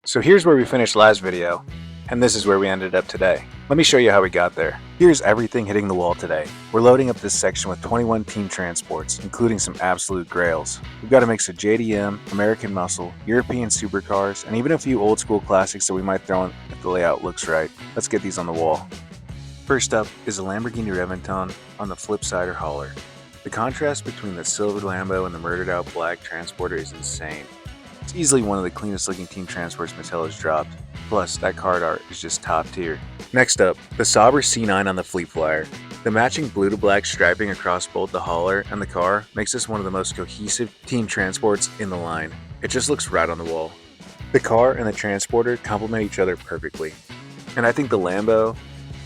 So here's where we finished last video, and this is where we ended up today. Let me show you how we got there. Here's everything hitting the wall today. We're loading up this section with 21 team transports, including some absolute grails. We've got a mix of JDM, American muscle, European supercars, and even a few old school classics that we might throw in if the layout looks right. Let's get these on the wall. First up is a Lamborghini Reventon on the flip side or hauler. The contrast between the silver Lambo and the murdered out black transporter is insane. It's easily one of the cleanest looking team transports Mattel has dropped. Plus, that card art is just top tier. Next up, the Sauber C9 on the Fleet Flyer. The matching blue to black striping across both the hauler and the car makes this one of the most cohesive team transports in the line. It just looks right on the wall. The car and the transporter complement each other perfectly. And I think the Lambo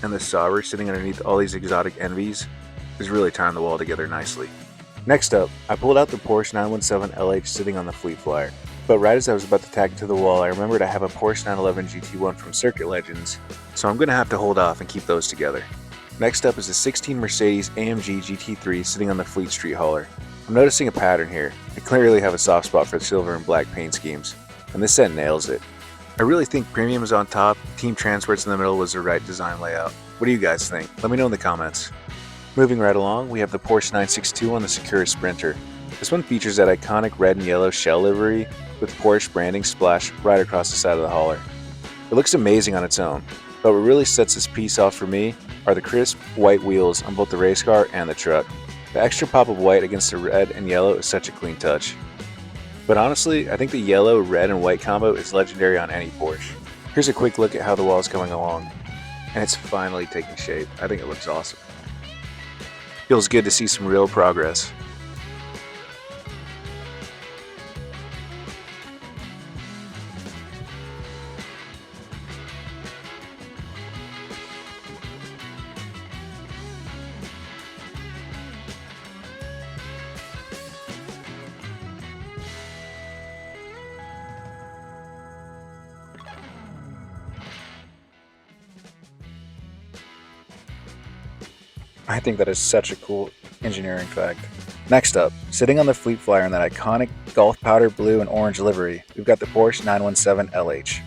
and the Sauber sitting underneath all these exotic envies is really tying the wall together nicely. Next up, I pulled out the Porsche 917 LH sitting on the Fleet Flyer. But right as I was about to tack it to the wall, I remembered I have a Porsche 911 GT1 from Circuit Legends, so I'm going to have to hold off and keep those together. Next up is a 16 Mercedes AMG GT3 sitting on the Fleet Street hauler. I'm noticing a pattern here. I clearly have a soft spot for silver and black paint schemes, and this set nails it. I really think premium is on top, team transports in the middle was the right design layout. What do you guys think? Let me know in the comments. Moving right along, we have the Porsche 962 on the Sakura Sprinter. This one features that iconic red and yellow shell livery with Porsche branding splashed right across the side of the hauler. It looks amazing on its own, but what really sets this piece off for me are the crisp white wheels on both the race car and the truck. The extra pop of white against the red and yellow is such a clean touch. But honestly, I think the yellow, red, and white combo is legendary on any Porsche. Here's a quick look at how the wall is coming along, and it's finally taking shape. I think it looks awesome. Feels good to see some real progress. I think that is such a cool engineering fact. Next up, sitting on the Fleet Flyer in that iconic Gulf powder blue and orange livery, we've got the Porsche 917 LH.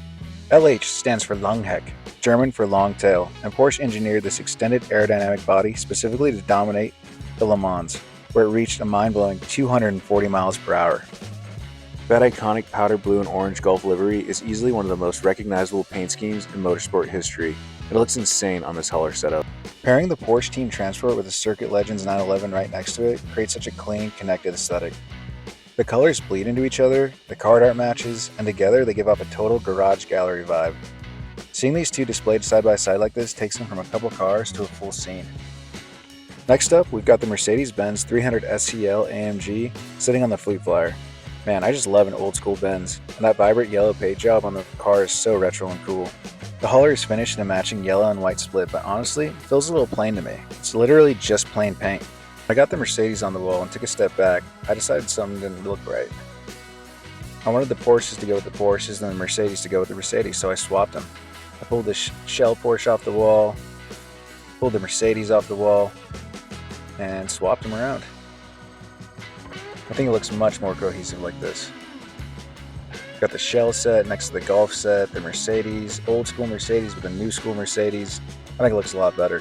LH stands for Langheck, German for long tail, and Porsche engineered this extended aerodynamic body specifically to dominate the Le Mans, where it reached a mind-blowing 240 miles per hour. That iconic powder blue and orange Gulf livery is easily one of the most recognizable paint schemes in motorsport history. It looks insane on this hauler setup. Pairing the Porsche team transport with the Circuit Legends 911 right next to it creates such a clean, connected aesthetic. The colors bleed into each other, the card art matches, and together they give off a total garage gallery vibe. Seeing these two displayed side by side like this takes them from a couple cars to a full scene. Next up, we've got the Mercedes-Benz 300 SEL AMG sitting on the Fleet Flyer. Man, I just love an old school Benz, and that vibrant yellow paint job on the car is so retro and cool. The hauler is finished in a matching yellow and white split, but honestly, it feels a little plain to me. It's literally just plain paint. When I got the Mercedes on the wall and took a step back, I decided something didn't look right. I wanted the Porsches to go with the Porsches and the Mercedes to go with the Mercedes, so I swapped them. I pulled the shell Porsche off the wall, pulled the Mercedes off the wall, and swapped them around. I think it looks much more cohesive like this. Got the shell set next to the Golf set, the Mercedes, old school Mercedes with a new school Mercedes. I think it looks a lot better.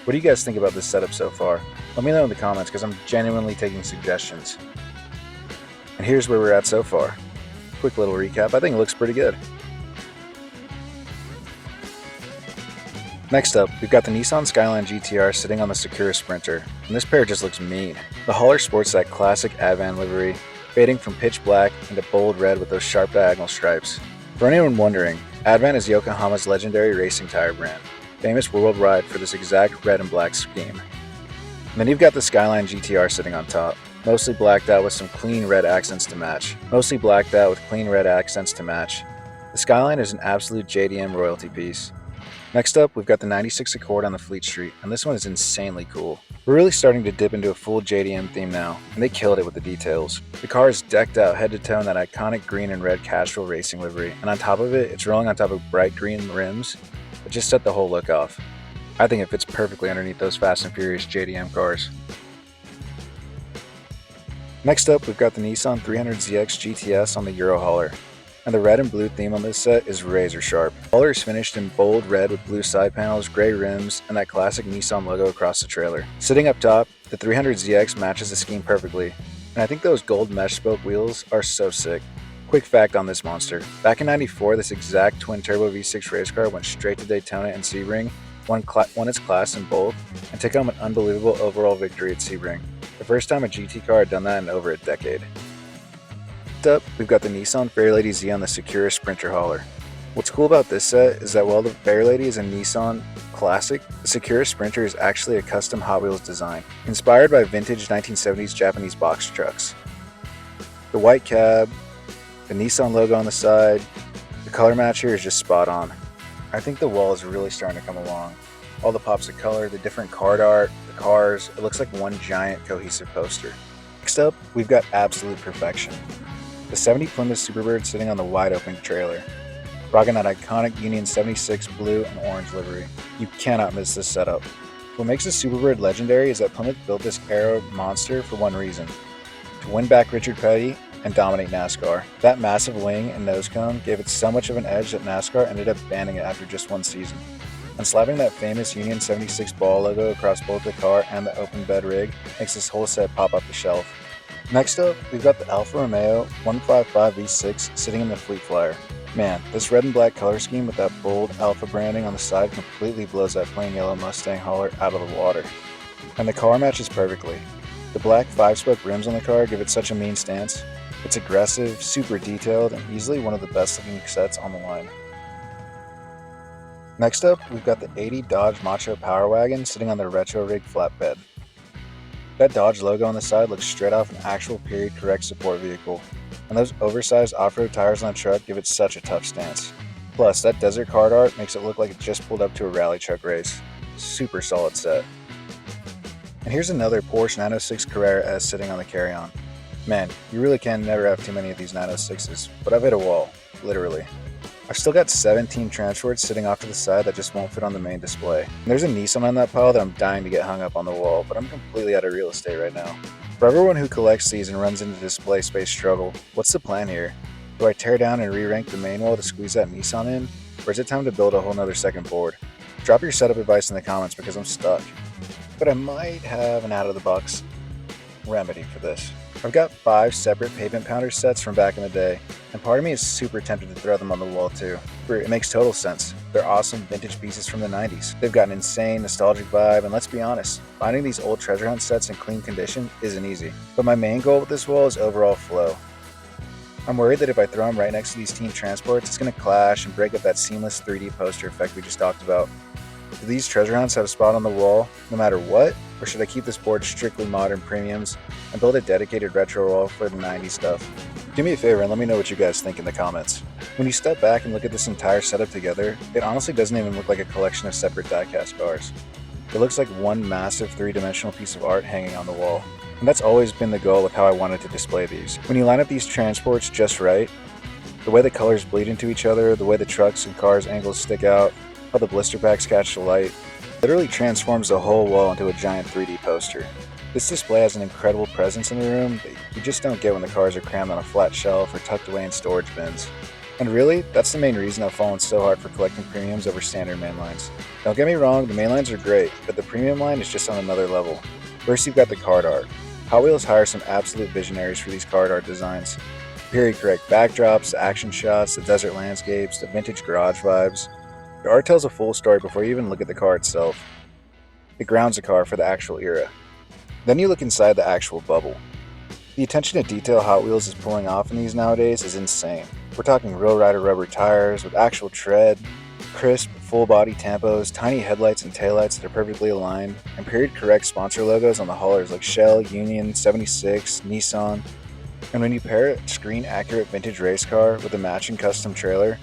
What do you guys think about this setup so far? Let me know in the comments because I'm genuinely taking suggestions. And here's where we're at so far. Quick little recap, I think it looks pretty good. Next up, we've got the Nissan Skyline GTR sitting on the Sakura Sprinter, and this pair just looks mean. The hauler sports that classic Advan livery, fading from pitch black into bold red with those sharp diagonal stripes. For anyone wondering, Advan is Yokohama's legendary racing tire brand, famous worldwide for this exact red and black scheme. And then you've got the Skyline GTR sitting on top, mostly blacked out with some clean red accents to match. The Skyline is an absolute JDM royalty piece. Next up, we've got the 96 Accord on the Fleet Street, and this one is insanely cool. We're really starting to dip into a full JDM theme now, and they killed it with the details. The car is decked out head to toe in that iconic green and red Castrol racing livery, and on top of it, it's rolling on top of bright green rims that just set the whole look off. I think it fits perfectly underneath those Fast and Furious JDM cars. Next up, we've got the Nissan 300ZX GTS on the Euro hauler. And the red and blue theme on this set is razor sharp. The color is finished in bold red with blue side panels, gray rims, and that classic Nissan logo across the trailer. Sitting up top, the 300ZX matches the scheme perfectly, and I think those gold mesh spoke wheels are so sick. Quick fact on this monster. Back in '94, this exact twin-turbo V6 race car went straight to Daytona and Sebring, won its class in both, and took home an unbelievable overall victory at Sebring. The first time a GT car had done that in over a decade. Next up, we've got the Nissan Fairlady Z on the Sakura Sprinter hauler. What's cool about this set is that while the Fairlady is a Nissan classic, the Sakura Sprinter is actually a custom Hot Wheels design, inspired by vintage 1970s Japanese box trucks. The white cab, the Nissan logo on the side, the color match here is just spot on. I think the wall is really starting to come along. All the pops of color, the different card art, the cars, it looks like one giant cohesive poster. Next up, we've got absolute perfection. The 70 Plymouth Superbird sitting on the wide open trailer, rocking that iconic Union 76 blue and orange livery. You cannot miss this setup. What makes the Superbird legendary is that Plymouth built this aero monster for one reason: to win back Richard Petty and dominate NASCAR. That massive wing and nose cone gave it so much of an edge that NASCAR ended up banning it after just one season. And slapping that famous Union 76 ball logo across both the car and the open bed rig makes this whole set pop off the shelf. Next up, we've got the Alfa Romeo 155 V6 sitting in the Fleet Flyer. Man, this red and black color scheme with that bold Alfa branding on the side completely blows that plain yellow Mustang hauler out of the water. And the car matches perfectly. The black 5-spoke rims on the car give it such a mean stance. It's aggressive, super detailed, and easily one of the best looking sets on the line. Next up, we've got the 80 Dodge Macho Power Wagon sitting on the retro rig flatbed. That Dodge logo on the side looks straight off an actual period correct support vehicle, and those oversized off-road tires on the truck give it such a tough stance. Plus, that desert card art makes it look like it just pulled up to a rally truck race. Super solid set. And here's another Porsche 906 Carrera S sitting on the carry-on. Man, you really can never have too many of these 906s, but I've hit a wall, literally. I've still got 17 transports sitting off to the side that just won't fit on the main display. And there's a Nissan on that pile that I'm dying to get hung up on the wall, but I'm completely out of real estate right now. For everyone who collects these and runs into display space struggle, what's the plan here? Do I tear down and re-rank the main wall to squeeze that Nissan in, or is it time to build a whole nother second board? Drop your setup advice in the comments because I'm stuck. But I might have an out-of-the-box remedy for this. I've got 5 separate pavement pounder sets from back in the day, and part of me is super tempted to throw them on the wall too. It makes total sense. They're awesome vintage pieces from the 90s. They've got an insane nostalgic vibe, and let's be honest, finding these old treasure hunt sets in clean condition isn't easy. But my main goal with this wall is overall flow. I'm worried that if I throw them right next to these team transports, it's going to clash and break up that seamless 3D poster effect we just talked about. Do these treasure hunts have a spot on the wall no matter what? Or should I keep this board strictly modern premiums and build a dedicated retro wall for the 90s stuff? Do me a favor and let me know what you guys think in the comments. When you step back and look at this entire setup together, it honestly doesn't even look like a collection of separate diecast cars. It looks like one massive 3-dimensional piece of art hanging on the wall. And that's always been the goal with how I wanted to display these. When you line up these transports just right, the way the colors bleed into each other, the way the trucks and cars angles stick out, how the blister packs catch the light, literally transforms the whole wall into a giant 3D poster. This display has an incredible presence in the room that you just don't get when the cars are crammed on a flat shelf or tucked away in storage bins. And really, that's the main reason I've fallen so hard for collecting premiums over standard mainlines. Don't get me wrong, the mainlines are great, but the premium line is just on another level. First, you've got the card art. Hot Wheels hire some absolute visionaries for these card art designs. Period correct backdrops, the action shots, the desert landscapes, the vintage garage vibes. The art tells a full story before you even look at the car itself. It grounds the car for the actual era. Then you look inside the actual bubble. The attention to detail Hot Wheels is pulling off in these nowadays is insane. We're talking Road Rider rubber tires with actual tread, crisp, full-body tampos, tiny headlights and taillights that are perfectly aligned, and period-correct sponsor logos on the haulers like Shell, Union, 76, Nissan. And when you pair a screen-accurate vintage race car with a matching custom trailer,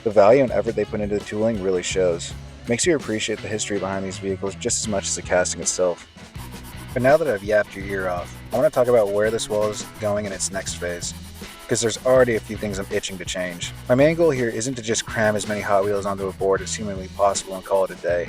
the value and effort they put into the tooling really shows. Makes you appreciate the history behind these vehicles just as much as the casting itself. But now that I've yapped your ear off, I want to talk about where this wall is going in its next phase, because there's already a few things I'm itching to change. My main goal here isn't to just cram as many Hot Wheels onto a board as humanly possible and call it a day.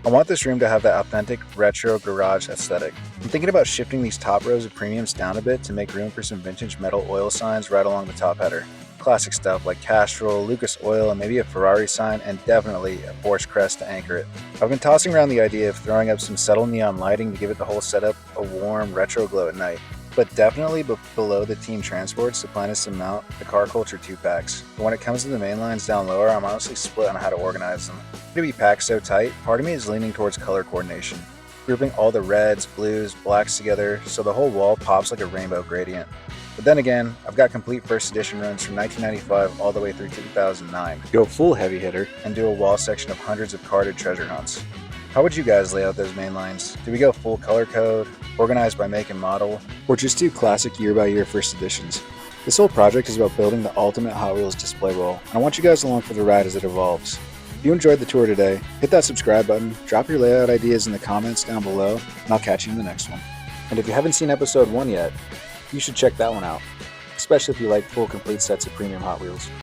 I want this room to have that authentic retro garage aesthetic. I'm thinking about shifting these top rows of premiums down a bit to make room for some vintage metal oil signs right along the top header. classic stuff like Castrol, Lucas Oil, and maybe a Ferrari sign, and definitely a Porsche crest to anchor it. I've been tossing around the idea of throwing up some subtle neon lighting to give it the whole setup a warm, retro glow at night. But definitely below the team transports, the plan is to mount the car culture 2-packs. But when it comes to the main lines down lower, I'm honestly split on how to organize them. To be packed so tight, part of me is leaning towards color coordination, grouping all the reds, blues, blacks together so the whole wall pops like a rainbow gradient. But then again, I've got complete first edition runs from 1995 all the way through 2009. Go full heavy hitter and do a wall section of hundreds of carded treasure hunts. How would you guys lay out those main lines? Do we go full color code, organized by make and model, or just do classic year-by-year first editions? This whole project is about building the ultimate Hot Wheels display wall, and I want you guys along for the ride as it evolves. If you enjoyed the tour today, hit that subscribe button, drop your layout ideas in the comments down below, and I'll catch you in the next one. And if you haven't seen episode 1 yet, you should check that one out, especially if you like full complete sets of premium Hot Wheels.